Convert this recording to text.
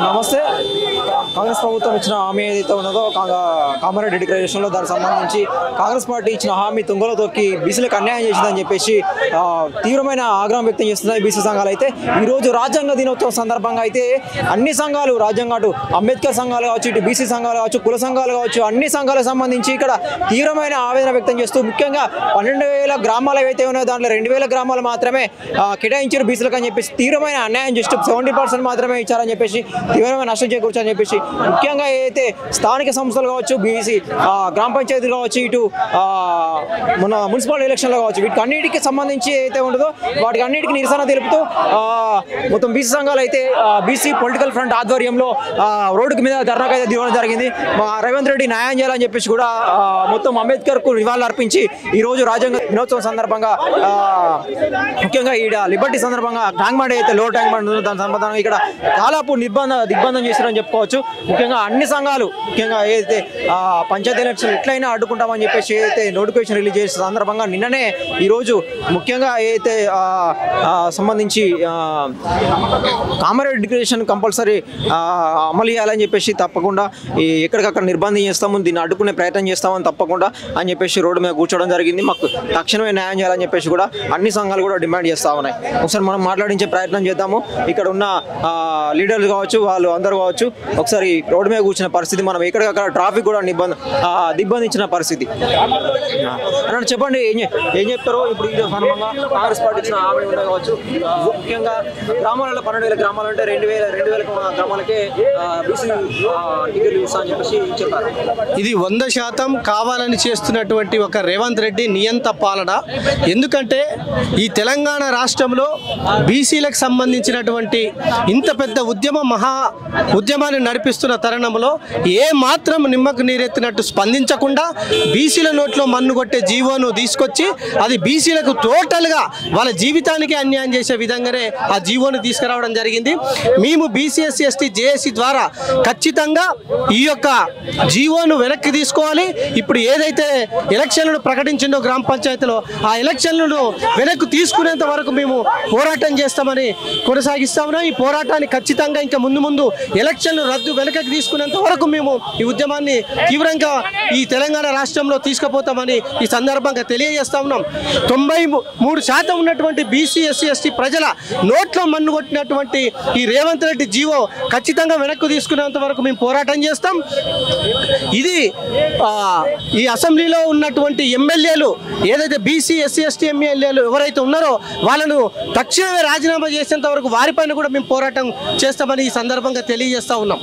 నమస్తే. కాంగ్రెస్ ప్రభుత్వం ఇచ్చిన హామీ ఏదైతే ఉన్నదో కామారెడ్డి డిక్లరేషన్లో దానికి సంబంధించి కాంగ్రెస్ పార్టీ ఇచ్చిన హామీ తుంగలో తొక్కి బీసీలకు అన్యాయం చేసిందని చెప్పేసి తీవ్రమైన ఆగ్రహం వ్యక్తం చేస్తున్నాయి బీసీ సంఘాలు. అయితే ఈరోజు రాజ్యాంగ దినోత్సవం సందర్భంగా అయితే అన్ని సంఘాలు రాజ్యాంగ అటు అంబేద్కర్ సంఘాలు కావచ్చు, ఇటు బీసీ సంఘాలు కావచ్చు, కుల సంఘాలు కావచ్చు, అన్ని సంఘాలకు సంబంధించి ఇక్కడ తీవ్రమైన ఆవేదన వ్యక్తం చేస్తూ ముఖ్యంగా 12,000 గ్రామాలు ఏవైతే ఉన్నాయో దాంట్లో 2,000 గ్రామాలు మాత్రమే కేటాయించారు బీసీలకు అని చెప్పేసి తీవ్రమైన అన్యాయం చేస్తూ 70% మాత్రమే ఇచ్చారని చెప్పేసి తీవ్రమైన నష్టం చేకూర్చని చెప్పేసి ముఖ్యంగా ఏదైతే స్థానిక సంస్థలు కావచ్చు, బీసీ గ్రామ పంచాయతీలు కావచ్చు, ఇటు మన మున్సిపల్ ఎలక్షన్లు కావచ్చు, వీటికి అన్నిటికీ సంబంధించి ఏదైతే ఉండదో వాటికి అన్నిటికీ నిరసన తెలుపుతూ మొత్తం బీసీ సంఘాలు అయితే బీసీ పొలిటికల్ ఫ్రంట్ ఆధ్వర్యంలో రోడ్డుకి మీద ధర్నాకు అయితే దిగడం జరిగింది. రేవంత్ రెడ్డి న్యాయం చేయాలని చెప్పేసి కూడా మొత్తం అంబేద్కర్కు నివాళులు అర్పించి ఈరోజు రాజ్యాంగ దినోత్సవం సందర్భంగా ముఖ్యంగా ఈ లిబర్టీ సందర్భంగా ట్యాంక్ బండ్ అయితే లో ట్యాంక్ బండ్ దాని సంబంధంగా ఇక్కడ దాదాపు దిగ్బంధం చేశారని చెప్పుకోవచ్చు. ముఖ్యంగా అన్ని సంఘాలు ముఖ్యంగా ఏదైతే పంచాయతీ ఎలక్షన్ ఎట్లయినా అడ్డుకుంటామని చెప్పేసి ఏదైతే నోటిఫికేషన్ రిలీజ్ చేసిన సందర్భంగా నిన్ననే ఈరోజు ముఖ్యంగా ఏదైతే సంబంధించి కామారెడ్డి డిక్లరేషన్ కంపల్సరీ అమలు చేయాలని చెప్పేసి తప్పకుండా ఎక్కడికక్కడ నిర్బంధం చేస్తాము, దీన్ని అడ్డుకునే ప్రయత్నం చేస్తామని తప్పకుండా అని చెప్పేసి రోడ్డు మీద కూర్చోవడం జరిగింది. మాకు తక్షణమే న్యాయం చేయాలని చెప్పేసి కూడా అన్ని సంఘాలు కూడా డిమాండ్ చేస్తూ ఉన్నాయి. ఒకసారి మనం మాట్లాడించే ప్రయత్నం చేద్దాము. ఇక్కడ ఉన్న లీడర్లు కావచ్చు, వాళ్ళు అందరూ కావచ్చు, ఒకసారి రోడ్డు మీద కూర్చున్న పరిస్థితి, మనం ఎక్కడికక్కడ ట్రాఫిక్ కూడా దిగ్బంధించిన పరిస్థితి. అన్నట్టు చెప్పండి, ఏం చెప్తారో ఇప్పుడు ఈ సందర్భంగా కాంగ్రెస్ పార్టీ ఇచ్చిన హామీ ఉండే కావచ్చు. ముఖ్యంగా గ్రామాలలో 12,000 గ్రామాలు అంటే 2,000 గ్రామాలకే బీసీ టికెట్లు ఇస్తా అని చెప్పేసి చెప్పారు. ఇది 100% కావాలని చేస్తున్నటువంటి ఒక రేవంత్ రెడ్డి నియంత పాలన. ఎందుకంటే ఈ తెలంగాణ రాష్ట్రంలో బీసీలకు సంబంధించినటువంటి ఇంత పెద్ద ఉద్యమాన్ని నడిపిస్తున్న తరుణంలో ఏ మాత్రం నిమ్మకు నీరెత్తినట్టు స్పందించకుండా బీసీల నోట్లో మన్ను కొట్టే జీవోను తీసుకొచ్చి అది బీసీలకు టోటల్గా వాళ్ళ జీవితానికి అన్యాయం చేసే విధంగానే ఆ జీవోను తీసుకురావడం జరిగింది. మేము బీసీ ఎస్సీ ఎస్టీ జేఏసీ ద్వారా ఖచ్చితంగా ఈ యొక్క జీవోను వెనక్కి తీసుకోవాలి. ఇప్పుడు ఏదైతే ఎలక్షన్లను ప్రకటించిందో గ్రామ పంచాయతీలో ఆ ఎలక్షన్లను వెనక్కి తీసుకునేంత వరకు మేము పోరాటం చేస్తామని కొనసాగిస్తా ఉన్నాం. ఈ పోరాటాన్ని ఖచ్చితంగా ఇంకా ముందు ఎలక్షన్లు వెనకకి తీసుకునేంత వరకు మేము ఈ ఉద్యమాన్ని తీవ్రంగా ఈ తెలంగాణ రాష్ట్రంలో తీసుకుపోతామని ఈ సందర్భంగా తెలియజేస్తా ఉన్నాం. 93% ఉన్నటువంటి బీసీ ఎస్సీ ఎస్టీ ప్రజల నోట్లో మన్ను కొట్టినటువంటి ఈ రేవంత్ రెడ్డి జీవో ఖచ్చితంగా వెనక్కు తీసుకునేంత వరకు మేము పోరాటం చేస్తాం. ఇది ఈ అసెంబ్లీలో ఉన్నటువంటి ఎమ్మెల్యేలు ఏదైతే బీసీ ఎస్సీ ఎస్టీ ఎమ్మెల్యేలు ఎవరైతే ఉన్నారో వాళ్ళను తక్షణమే రాజీనామా చేసేంత వరకు వారిపైన కూడా మేము పోరాటం చేస్తామని ఈ సందర్భంగా తెలియజేస్తా ఉన్నాం.